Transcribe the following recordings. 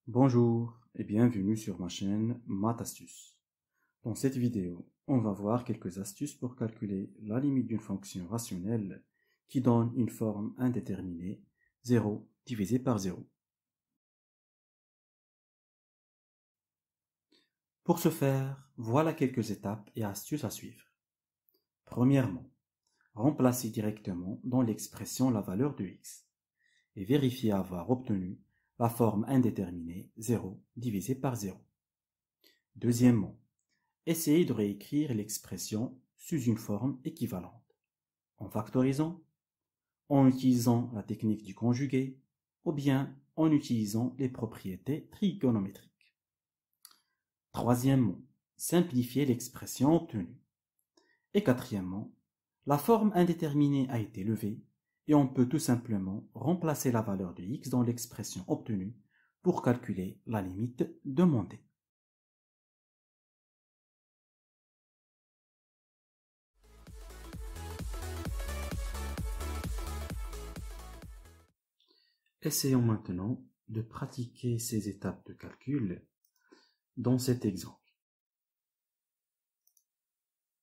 Bonjour et bienvenue sur ma chaîne Math Astuces. Dans cette vidéo, on va voir quelques astuces pour calculer la limite d'une fonction rationnelle qui donne une forme indéterminée, 0 divisé par 0. Pour ce faire, voilà quelques étapes et astuces à suivre. Premièrement, remplacer directement dans l'expression la valeur de x et vérifier avoir obtenu la forme indéterminée 0 divisé par 0. Deuxièmement, essayez de réécrire l'expression sous une forme équivalente, en factorisant, en utilisant la technique du conjugué, ou bien en utilisant les propriétés trigonométriques. Troisièmement, simplifier l'expression obtenue. Et quatrièmement, la forme indéterminée a été levée et on peut tout simplement remplacer la valeur de x dans l'expression obtenue pour calculer la limite demandée. Essayons maintenant de pratiquer ces étapes de calcul dans cet exemple.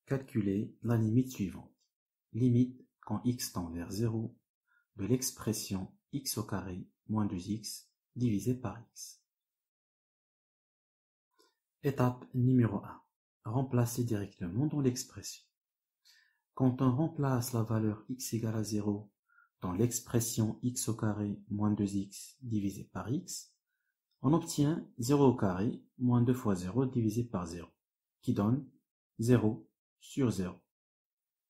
Calculer la limite suivante. Limite quand x tend vers 0 de l'expression x au carré moins 2x divisé par x. Étape numéro 1. Remplacer directement dans l'expression. Quand on remplace la valeur x égale à 0 dans l'expression x au carré moins 2x divisé par x, on obtient 0 au carré moins 2 fois 0 divisé par 0, qui donne 0 sur 0,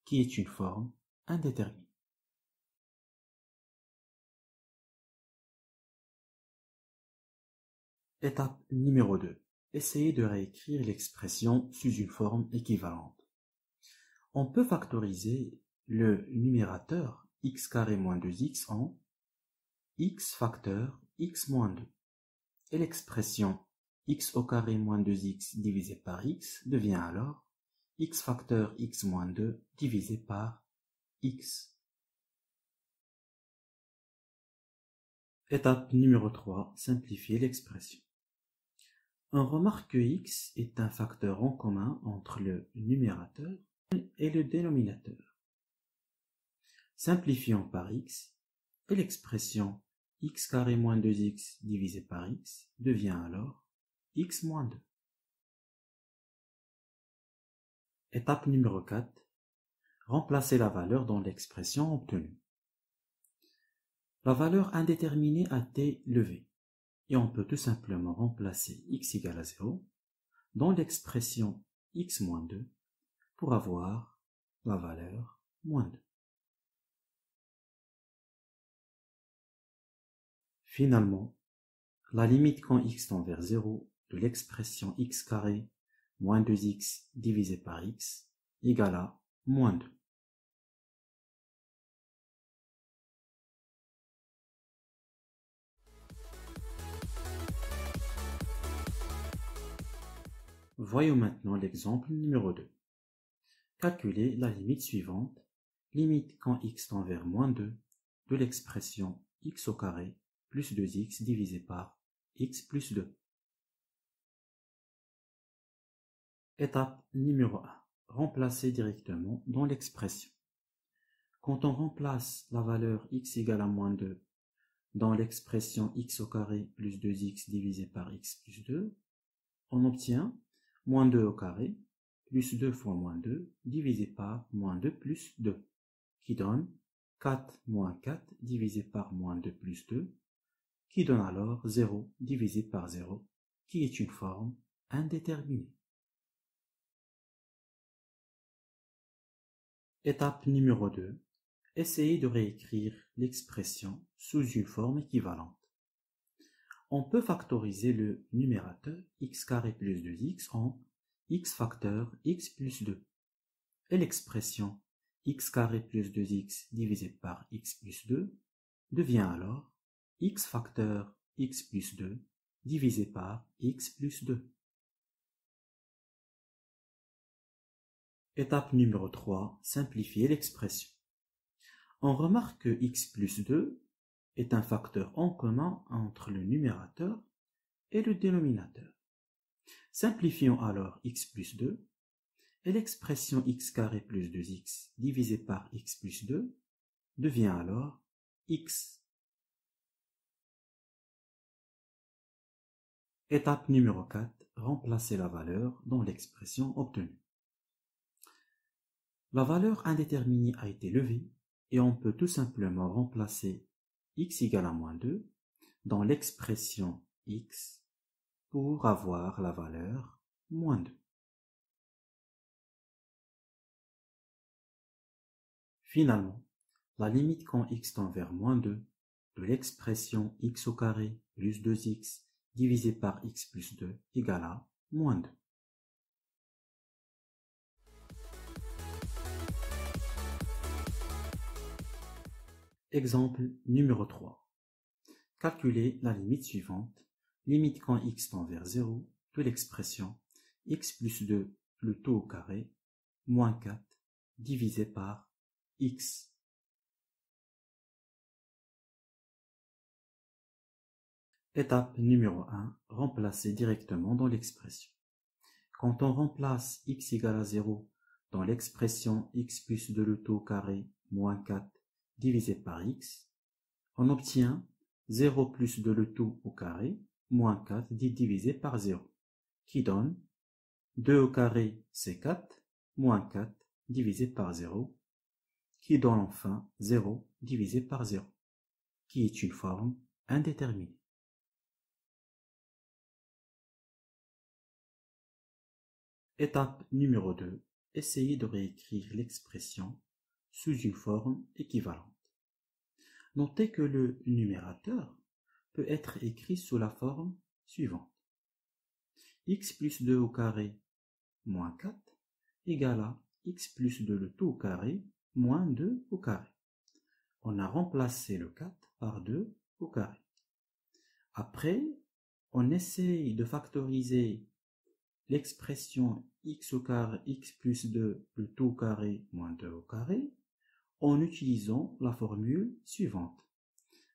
qui est une forme indéterminée. Étape numéro 2. Essayez de réécrire l'expression sous une forme équivalente. On peut factoriser le numérateur x carré moins 2x en x facteur x moins 2. Et l'expression x au carré moins 2x divisé par x devient alors x facteur x moins 2 divisé par x. Étape numéro 3. Simplifier l'expression. On remarque que x est un facteur en commun entre le numérateur et le dénominateur. Simplifions par x, et l'expression x carré moins 2x divisé par x devient alors x moins 2. Étape numéro 4. Remplacer la valeur dans l'expression obtenue. La valeur indéterminée a été levée, et on peut tout simplement remplacer x égale à 0 dans l'expression x moins 2 pour avoir la valeur moins 2. Finalement, la limite quand x tend vers 0 de l'expression x carré moins 2x divisé par x égale à moins 2. Voyons maintenant l'exemple numéro 2. Calculez la limite suivante, limite quand x tend vers moins 2 de l'expression x au carré plus 2x divisé par x plus 2. Étape numéro 1. Remplacer directement dans l'expression. Quand on remplace la valeur x égale à moins 2 dans l'expression x au carré plus 2x divisé par x plus 2, on obtient moins 2 au carré plus 2 fois moins 2 divisé par moins 2 plus 2, qui donne 4 moins 4 divisé par moins 2 plus 2, qui donne alors 0 divisé par 0, qui est une forme indéterminée. Étape numéro 2. Essayez de réécrire l'expression sous une forme équivalente. On peut factoriser le numérateur x carré plus 2x en x facteur x plus 2. Et l'expression x carré plus 2x divisé par x plus 2 devient alors x facteur x plus 2 divisé par x plus 2. Étape numéro 3. Simplifier l'expression. On remarque que x plus 2 est un facteur en commun entre le numérateur et le dénominateur. Simplifions alors x plus 2 et l'expression x carré plus 2x divisé par x plus 2 devient alors x. Étape numéro 4, remplacer la valeur dans l'expression obtenue. La valeur indéterminée a été levée et on peut tout simplement remplacer x égale à moins 2 dans l'expression x pour avoir la valeur moins 2. Finalement, la limite quand x tend vers moins 2 de l'expression x au carré plus 2x divisé par x plus 2 égale à moins 2. Exemple numéro 3. Calculez la limite suivante, limite quand x tend vers 0 de l'expression x plus 2 le tout au carré moins 4 divisé par x. Étape numéro 1, remplacer directement dans l'expression. Quand on remplace x égale à 0 dans l'expression x plus 2 le tout au carré moins 4 divisé par x, on obtient 0 plus 2 le tout au carré moins 4 divisé par 0, qui donne 2 au carré c'est 4, moins 4 divisé par 0, qui donne enfin 0 divisé par 0, qui est une forme indéterminée. Étape numéro 2. Essayez de réécrire l'expression sous une forme équivalente. Notez que le numérateur peut être écrit sous la forme suivante. X plus 2 au carré moins 4 égale à x plus 2 le tout au carré moins 2 au carré. On a remplacé le 4 par 2 au carré. Après, on essaye de factoriser l'expression x au carré, x plus 2 le tout au carré moins 2 au carré en utilisant la formule suivante.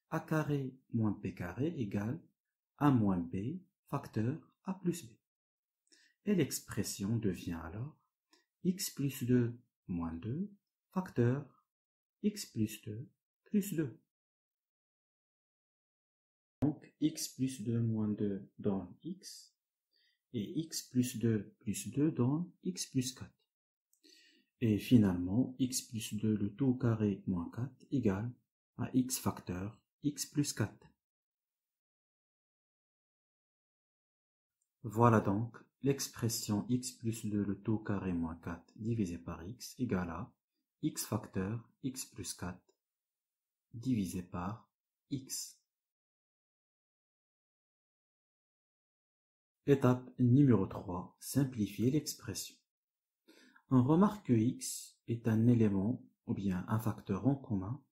A carré moins b carré égale a moins b facteur a plus b. Et l'expression devient alors x plus 2 moins 2 facteur x plus 2 plus 2. Donc x plus 2 moins 2 donne x et x plus 2 donne x plus 4. Et finalement, x plus 2 le tout au carré moins 4 égale à x facteur x plus 4. Voilà donc l'expression x plus 2 le tout au carré moins 4 divisé par x égale à x facteur x plus 4 divisé par x. Étape numéro 3. Simplifier l'expression. On remarque que x est un élément ou bien un facteur en commun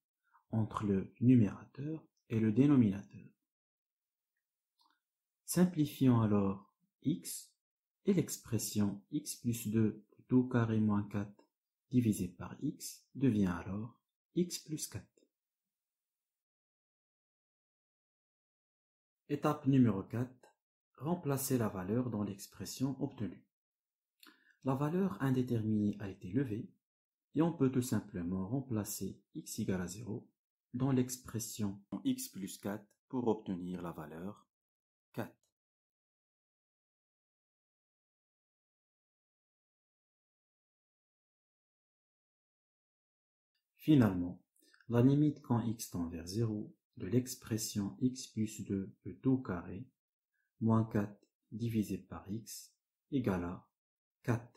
entre le numérateur et le dénominateur. Simplifions alors x et l'expression x plus 2 tout au carré moins 4 divisé par x devient alors x plus 4. Étape numéro 4. Remplacer la valeur dans l'expression obtenue. La valeur indéterminée a été levée et on peut tout simplement remplacer x égale à 0 dans l'expression x plus 4 pour obtenir la valeur 4. Finalement, la limite quand x tend vers 0 de l'expression x plus 2 le tout au carré moins 4 divisé par x égale à 4.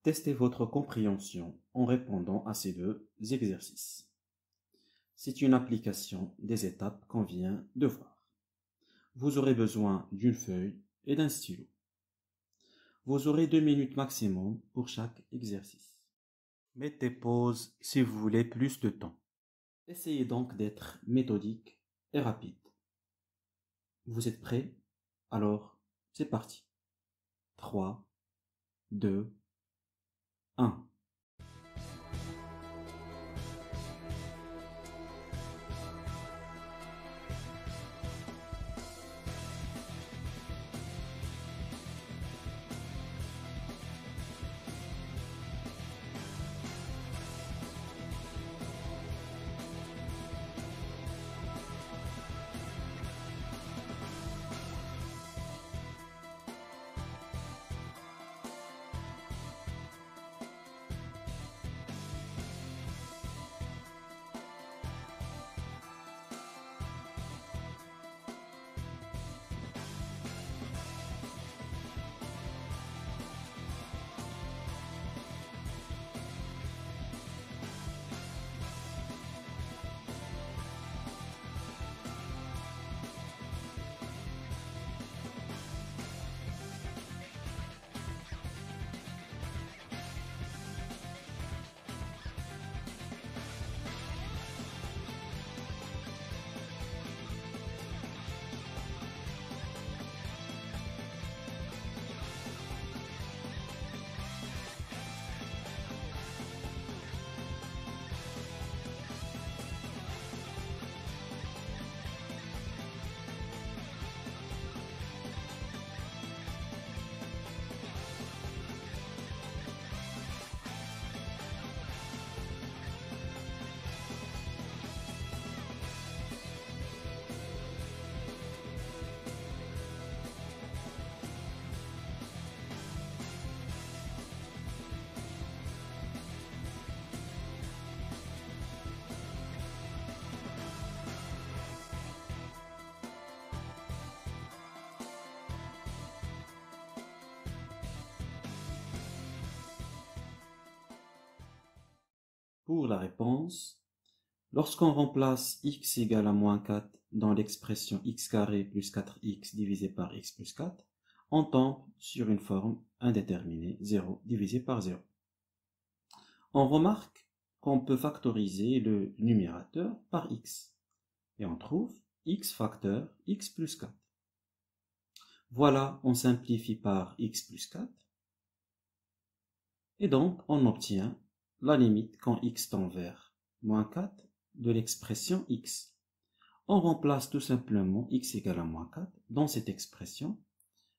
Testez votre compréhension en répondant à ces deux exercices. C'est une application des étapes qu'on vient de voir. Vous aurez besoin d'une feuille et d'un stylo. Vous aurez 2 minutes maximum pour chaque exercice. Mettez pause si vous voulez plus de temps. Essayez donc d'être méthodique et rapide. Vous êtes prêts? Alors, c'est parti. 3, 2, 1. Pour la réponse, lorsqu'on remplace x égale à moins 4 dans l'expression x carré plus 4x divisé par x plus 4, on tombe sur une forme indéterminée, 0 divisé par 0. On remarque qu'on peut factoriser le numérateur par x, et on trouve x facteur x plus 4. Voilà, on simplifie par x plus 4, et donc on obtient la limite quand x tend vers moins 4 de l'expression x. On remplace tout simplement x égale à moins 4 dans cette expression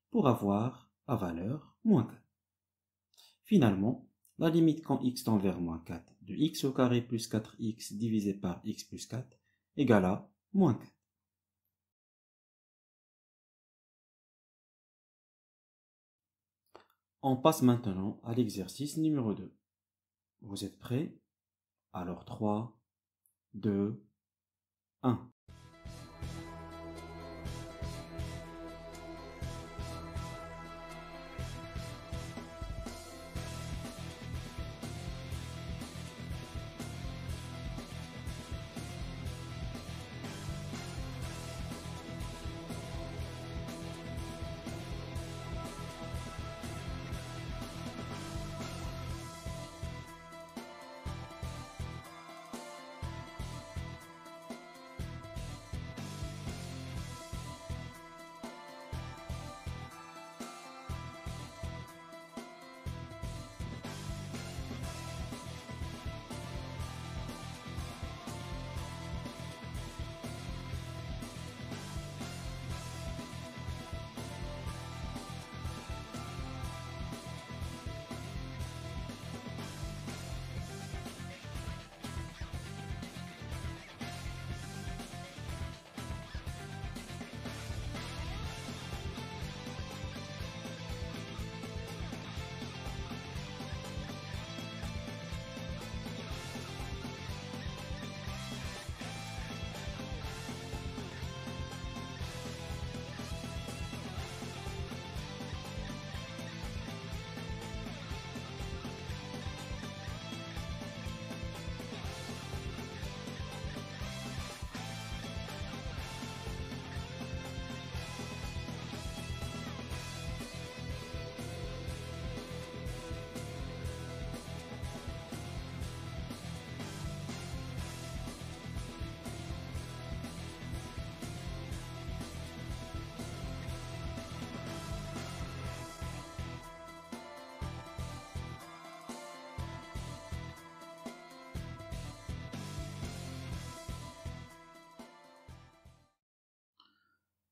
pour avoir la valeur moins 4. Finalement, la limite quand x tend vers moins 4 de x au carré plus 4x divisé par x plus 4 égale à moins 4. On passe maintenant à l'exercice numéro 2. Vous êtes prêts? Alors 3, 2, 1.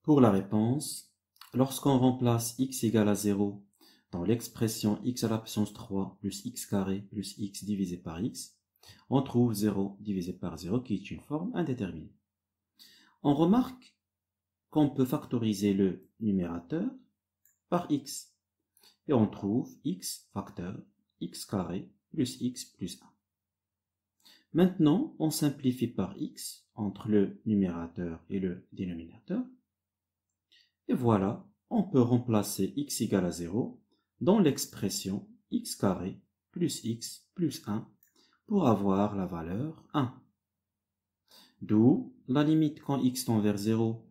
Pour la réponse, lorsqu'on remplace x égale à 0 dans l'expression x à la puissance 3 plus x carré plus x divisé par x, on trouve 0 divisé par 0 qui est une forme indéterminée. On remarque qu'on peut factoriser le numérateur par x, et on trouve x facteur x carré plus x plus 1. Maintenant, on simplifie par x entre le numérateur et le dénominateur. Et voilà, on peut remplacer x égale à 0 dans l'expression x carré plus x plus 1 pour avoir la valeur 1. D'où la limite quand x tend vers 0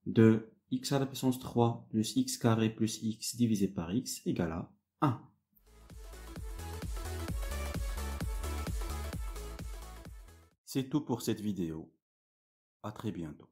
de x à la puissance 3 plus x carré plus x divisé par x égale à 1. C'est tout pour cette vidéo. À très bientôt.